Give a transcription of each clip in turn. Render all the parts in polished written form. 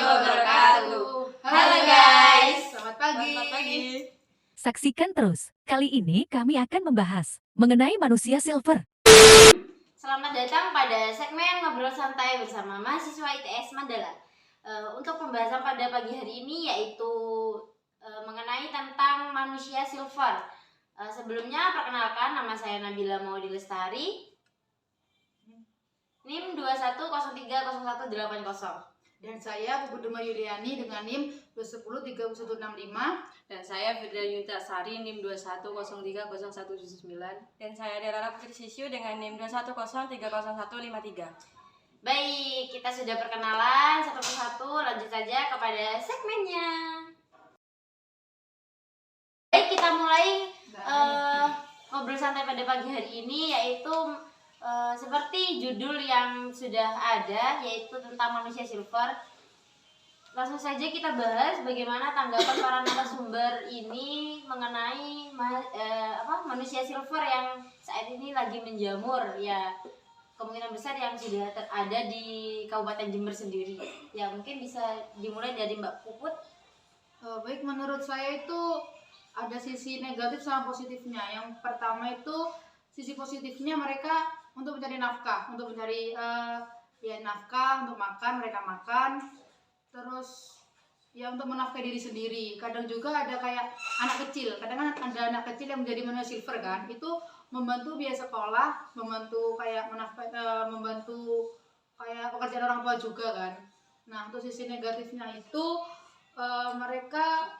wabarakatuh. Halo guys, Selamat pagi. Saksikan terus, kali ini kami akan membahas mengenai manusia silver. Selamat datang pada segmen Ngobrol Santai bersama mahasiswa ITS Mandala. Untuk pembahasan pada pagi hari ini yaitu mengenai tentang manusia silver. Sebelumnya perkenalkan, nama saya Nabila Maudi Lestari, NIM 21030180. Dan saya Bubuduma Yuliani dengan NIM 2103165. Dan saya Firda Yunita Sari NIM 210300179. Dan saya Delala Putri Sisyu dengan NIM 210300153. Baik, kita sudah perkenalan satu persatu, lanjut saja kepada segmennya. Baik, kita mulai ngobrol santai pada pagi hari ini, yaitu seperti judul yang sudah ada, yaitu tentang manusia silver. Langsung saja kita bahas bagaimana tanggapan para narasumber ini mengenai manusia silver yang saat ini lagi menjamur, ya kemungkinan besar yang sudah ada di Kabupaten Jember sendiri. Ya mungkin bisa dimulai dari Mbak Puput. Baik, menurut saya itu ada sisi negatif sama positifnya. Yang pertama itu sisi positifnya, mereka untuk mencari nafkah, untuk mencari nafkah untuk makan, mereka makan. Terus ya untuk menafkahi diri sendiri. Kadang juga ada kayak anak kecil, kadang kan ada anak kecil yang menjadi manusia silver kan, itu membantu biaya sekolah, membantu kayak membantu kayak pekerjaan orang tua juga kan. Nah, untuk sisi negatifnya itu mereka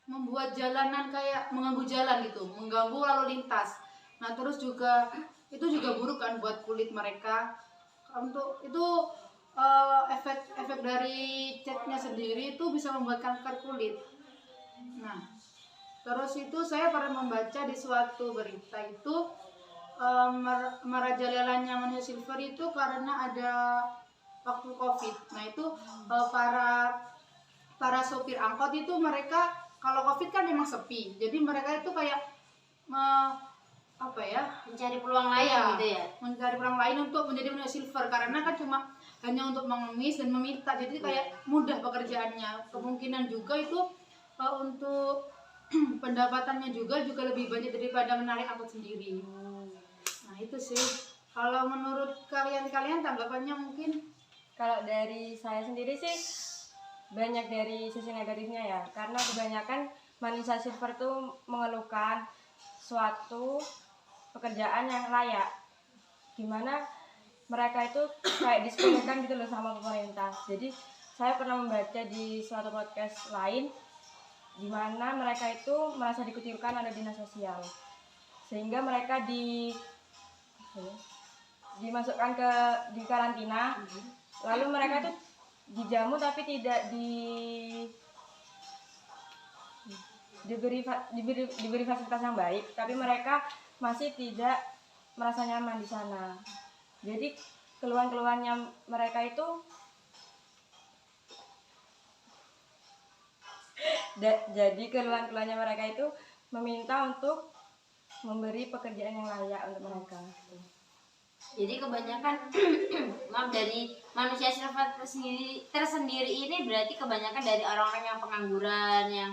membuat jalanan kayak mengganggu jalan gitu, mengganggu lalu lintas. Nah, terus juga itu juga buruk kan buat kulit mereka. Untuk itu efek dari catnya sendiri itu bisa membuat kanker kulit. Nah, terus itu saya pernah membaca di suatu berita itu merajalelanya manusia silver itu karena ada waktu COVID. Nah, itu para sopir angkot itu, mereka kalau COVID kan memang sepi, jadi mereka itu kayak Mencari peluang lain gitu ya. Mencari peluang lain untuk menjadi manusia silver, karena kan cuma hanya untuk mengemis dan meminta, jadi kayak mudah pekerjaannya. Kemungkinan juga itu untuk pendapatannya juga lebih banyak daripada menarik angkot sendiri. Nah, itu sih. Kalau menurut kalian tanggapannya mungkin? Kalau dari saya sendiri sih banyak dari sisi negatifnya ya, karena kebanyakan manusia silver tuh mengeluhkan suatu pekerjaan yang layak, dimana mereka itu kayak disepelekan gitu loh sama pemerintah. Jadi saya pernah membaca di suatu podcast lain, dimana mereka itu merasa dikucilkan oleh dinas sosial, sehingga mereka dimasukkan di karantina. Lalu mereka itu dijamu tapi tidak diberi fasilitas yang baik, tapi mereka masih tidak merasa nyaman di sana. Jadi keluhan-keluhannya mereka itu meminta untuk memberi pekerjaan yang layak untuk mereka. Jadi kebanyakan dari manusia silver tersendiri ini berarti kebanyakan dari orang-orang yang pengangguran, yang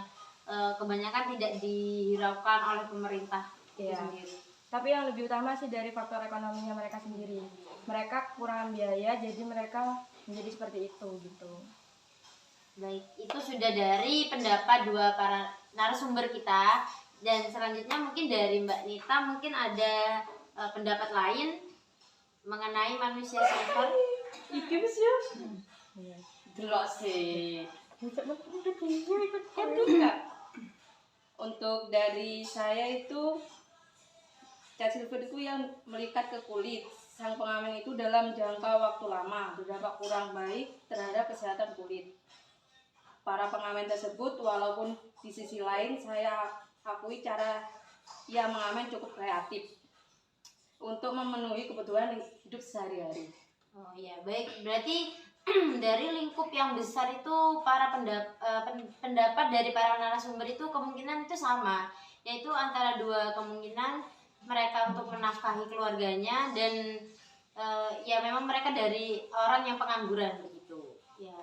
kebanyakan tidak dihiraukan oleh pemerintah itu sendiri. Tapi yang lebih utama sih dari faktor ekonominya mereka sendiri. Mereka kekurangan biaya, jadi mereka menjadi seperti itu gitu. Baik, itu sudah dari pendapat dua para narasumber kita. Dan selanjutnya mungkin dari Mbak Nita, mungkin ada pendapat lain mengenai manusia silver. Delok sih. Untuk dari saya itu, cat silver itu yang melekat ke kulit sang pengamen itu dalam jangka waktu lama berdampak kurang baik terhadap kesehatan kulit para pengamen tersebut. Walaupun di sisi lain saya akui cara ia mengamen cukup kreatif untuk memenuhi kebutuhan hidup sehari-hari. Oh iya, baik. Berarti dari lingkup yang besar itu para pendapat dari para narasumber itu kemungkinan itu sama, yaitu antara dua kemungkinan, mereka untuk menafkahi keluarganya dan ya memang mereka dari orang yang pengangguran begitu. Ya.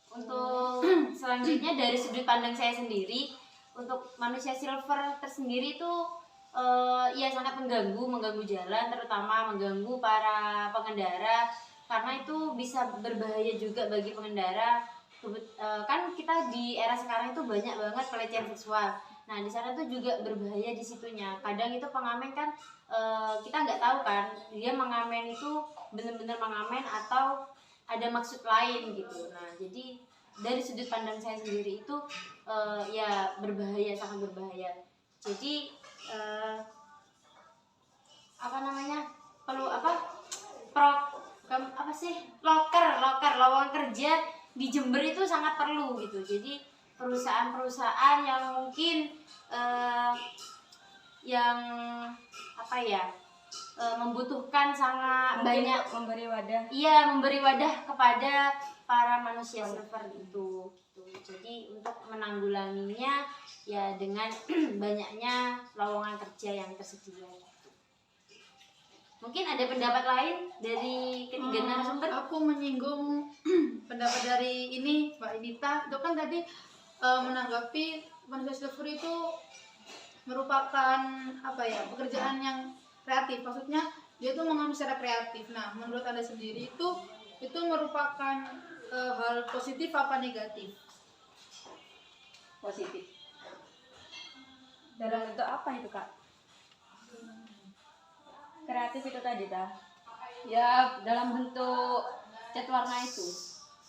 Untuk selanjutnya dari sudut pandang saya sendiri, untuk manusia silver tersendiri itu ya sangat mengganggu jalan, terutama mengganggu para pengendara karena itu bisa berbahaya juga bagi pengendara. Kan kita di era sekarang itu banyak banget pelecehan seksual. Nah di sana tuh juga berbahaya di situnya. Kadang itu pengamen kan kita nggak tahu kan dia mengamen itu benar-benar mengamen atau ada maksud lain gitu. Nah jadi dari sudut pandang saya sendiri itu ya berbahaya, sangat berbahaya. Jadi apa namanya perlu apa sih loker lowongan kerja di Jember itu sangat perlu gitu. Jadi perusahaan-perusahaan yang mungkin yang apa ya membutuhkan sangat Mungkin banyak memberi wadah. iya memberi wadah kepada para manusia silver itu gitu. Jadi untuk menanggulanginya ya dengan banyaknya lowongan kerja yang tersedia gitu. Mungkin ada pendapat lain dari ketiga narasumber? Aku menyinggung pendapat dari ini Mbak Inita itu kan tadi menanggapi manusia silver itu merupakan apa ya pekerjaan yang kreatif, maksudnya dia itu mengambil secara kreatif. Nah menurut Anda sendiri itu merupakan hal positif apa negatif? Positif. Dalam bentuk apa itu Kak? Kreatif itu tadi ta? Ya dalam bentuk cat warna itu.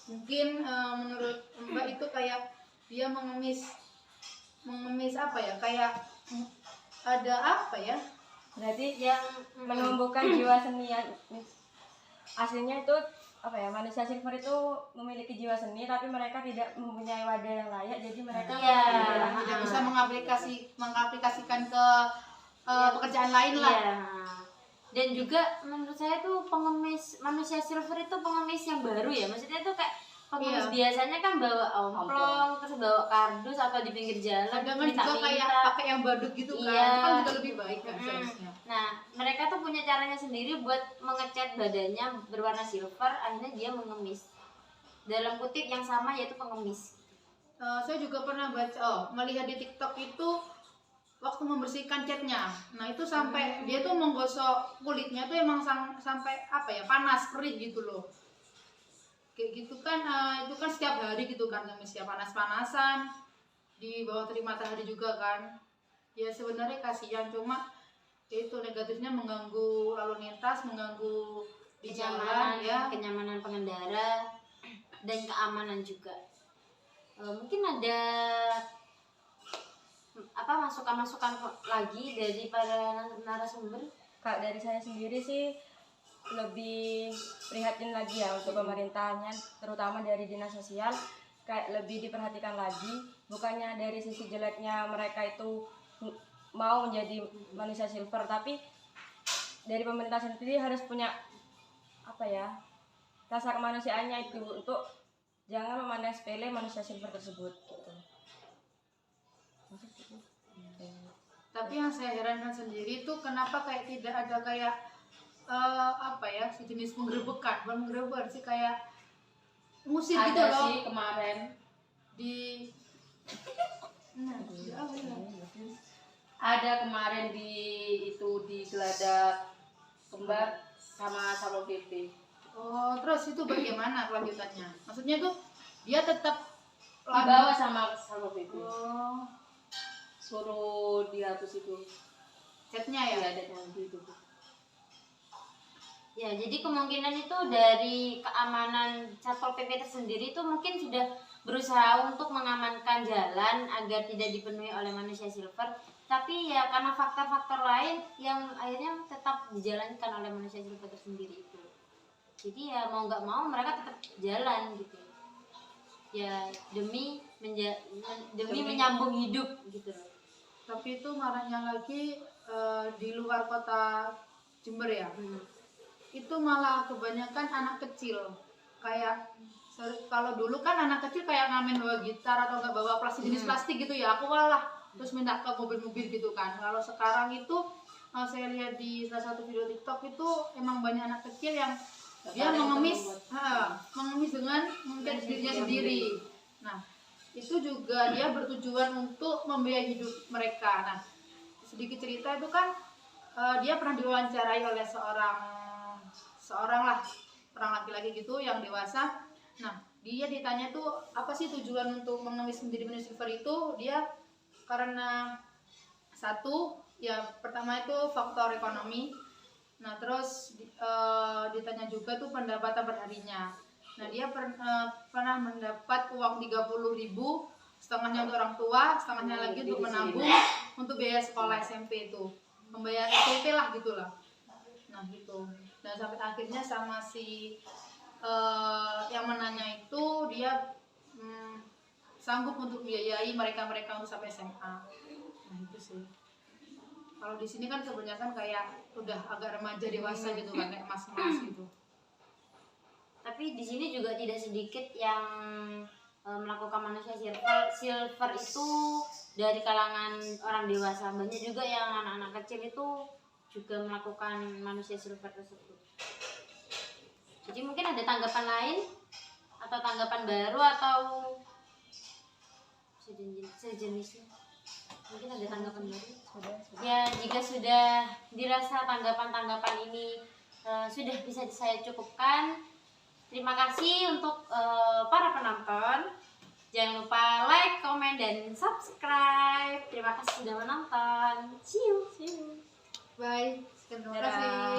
Mungkin menurut Mbak itu kayak dia mengemis apa ya, kayak ada apa ya, Berarti Yang menumbuhkan jiwa seni yang aslinya itu apa ya, manusia silver itu memiliki jiwa seni tapi mereka tidak mempunyai wadah yang layak, jadi mereka Iya. tidak bisa mengaplikasikan ke pekerjaan lain lah. iya. Dan juga menurut saya tuh pengemis manusia silver itu pengemis yang baru ya, maksudnya tuh kayak pengemis Iya. biasanya kan bawa omplong terus bawa kardus atau di pinggir jalan Kadang kan juga kayak pakai yang badut gitu kan, Iya. itu kan juga lebih baik kan Mm-mm. seharusnya. Nah mereka tuh punya caranya sendiri buat mengecat badannya berwarna silver, akhirnya dia mengemis dalam kutip yang sama yaitu pengemis. Saya juga pernah melihat di TikTok itu waktu membersihkan catnya. Nah itu sampai dia tuh menggosok kulitnya tuh emang sampai apa ya, panas perih gitu loh. Kayak gitu kan, itu kan setiap hari gitu kan ngemis ya, panas-panasan di bawah terik matahari juga kan. Ya sebenarnya kasihan, cuma ya itu negatifnya mengganggu lalu lintas, mengganggu di jalan ya. Kenyamanan pengendara dan keamanan juga. Mungkin ada apa masukan-masukan lagi dari para narasumber? Kak, dari saya sendiri sih lebih prihatin lagi ya untuk pemerintahnya, terutama dari dinas sosial, kayak lebih diperhatikan lagi, bukannya dari sisi jeleknya mereka itu mau menjadi manusia silver, tapi dari pemerintah sendiri harus punya apa ya, rasa kemanusiaannya itu untuk jangan memandang sepele manusia silver tersebut gitu. Tapi yang saya herankan sendiri itu kenapa kayak tidak ada kayak apa ya, sejenis penggerebekan, bukan penggerebekan sih, kayak musik gitu Ada loh sih kemarin di apa ya? ada kemarin di Geladak Kembar sama Satpol PP. Oh, terus itu bagaimana kelanjutannya? Maksudnya tuh dia tetap Dibawa sama Satpol PP. Oh, Suruh dihapus itu. chatnya ya? Ya ada yang gitu. Ya, jadi kemungkinan itu dari keamanan Satpol PP tersendiri itu mungkin sudah berusaha untuk mengamankan jalan agar tidak dipenuhi oleh manusia silver. Tapi ya karena faktor-faktor lain yang akhirnya tetap dijalankan oleh manusia silver tersendiri itu. Jadi ya mau nggak mau mereka tetap jalan gitu. Ya demi menyambung hidup gitu. Tapi itu marahnya lagi di luar kota Jember ya. Itu malah kebanyakan anak kecil. Kayak kalau dulu kan anak kecil kayak ngamen bawa gitar atau nggak bawa plastik, jenis plastik gitu ya, aku kalah terus minta ke mobil-mobil gitu kan. Kalau sekarang itu saya lihat di salah satu video TikTok itu emang banyak anak kecil yang Dia mengemis dengan mengcat dirinya sendiri. Nah, itu juga dia bertujuan untuk membiayai hidup mereka. Nah, sedikit cerita itu kan dia pernah diwawancarai oleh seorang laki-laki gitu yang dewasa. Nah, dia ditanya tuh apa sih tujuan untuk mengemis menjadi manusia silver itu? Dia karena satu, ya pertama itu faktor ekonomi. Nah, terus ditanya juga tuh pendapatan perharinya. Nah, dia pernah mendapat uang 30.000, setengahnya untuk orang tua, setengahnya lagi untuk menabung untuk biaya sekolah SMP itu. Membayar SMP lah gitulah. Nah, gitu. Dan sampai akhirnya sama si yang menanya itu dia sanggup untuk biayai mereka untuk sampai SMA. Nah, itu sih. Kalau di sini kan sebenarnya kan kayak udah agak remaja dewasa gitu kan, kayak mas-mas gitu. Tapi di sini juga tidak sedikit yang melakukan manusia silver itu dari kalangan orang dewasa. Banyak juga yang anak-anak kecil itu juga melakukan manusia silver tersebut. Jadi mungkin ada tanggapan lain atau tanggapan baru atau sejenisnya. Mungkin ada tanggapan baru. Ya, jika sudah dirasa tanggapan-tanggapan ini sudah bisa saya cukupkan. Terima kasih untuk para penonton. Jangan lupa like, komen, dan subscribe. Terima kasih sudah menonton. See you. Bye. Terima kasih.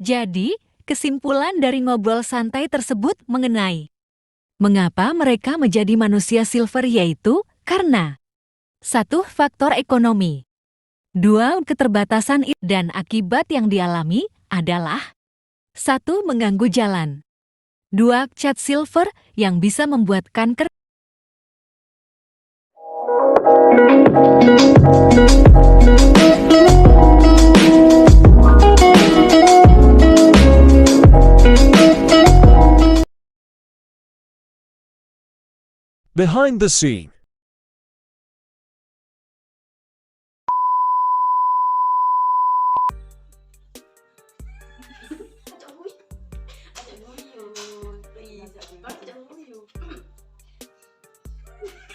Jadi, kesimpulan dari ngobrol santai tersebut mengenai mengapa mereka menjadi manusia silver yaitu karena 1. Faktor ekonomi. 2. Keterbatasan dan akibat yang dialami adalah 1. Mengganggu jalan. 2. Cat silver yang bisa membuat kanker. Behind the scene.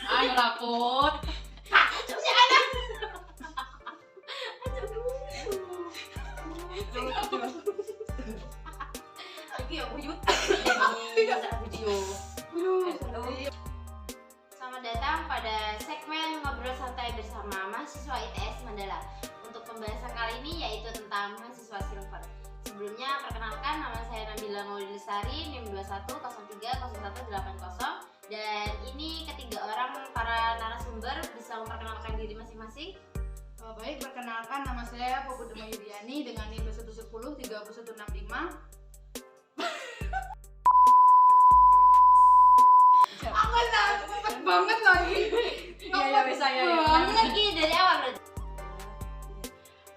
Ayo takut. Selamat datang pada segmen ngobrol santai bersama mahasiswa ITS Mandala. Untuk pembahasan kali ini yaitu tentang mahasiswa silver. Sebelumnya perkenalkan, nama saya Nabila Maulidsari, NIM 21030180, dan ini ketiga orang para narasumber bisa memperkenalkan diri masing-masing. Baik, perkenalkan nama saya Puput Yudiani dengan NIM 21103165. Aku cepet banget lagi. Iya, bisa ya. Ini dari awal berarti.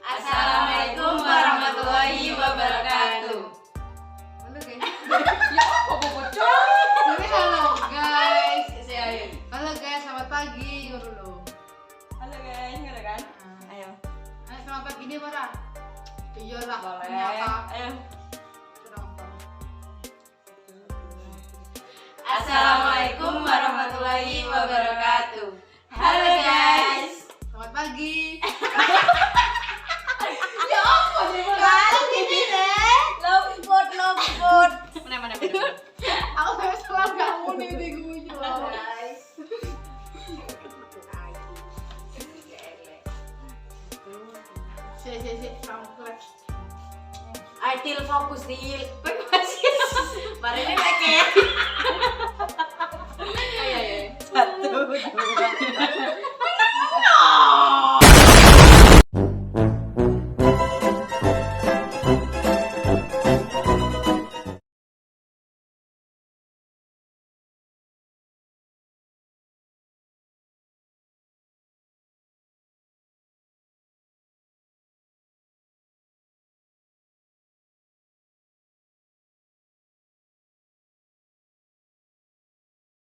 Assalamualaikum warahmatullahi wabarakatuh. Halo guys. Jadi halo guys. Halo guys, selamat pagi dulu. Halo guys, nggak kan? Ayo. Selamat pagi nih, Bara. Iya lah. Boleh. Menyapa. Ayo. Kenapa? Assalamualaikum warahmatullahi wabarakatuh. Halo guys. Selamat pagi. Loput. Mana. Aku sampai salah kamu nih di guyu. Si, kamu kelas. Til fokus til. Mari ini pakai. Ayo. 1, 2,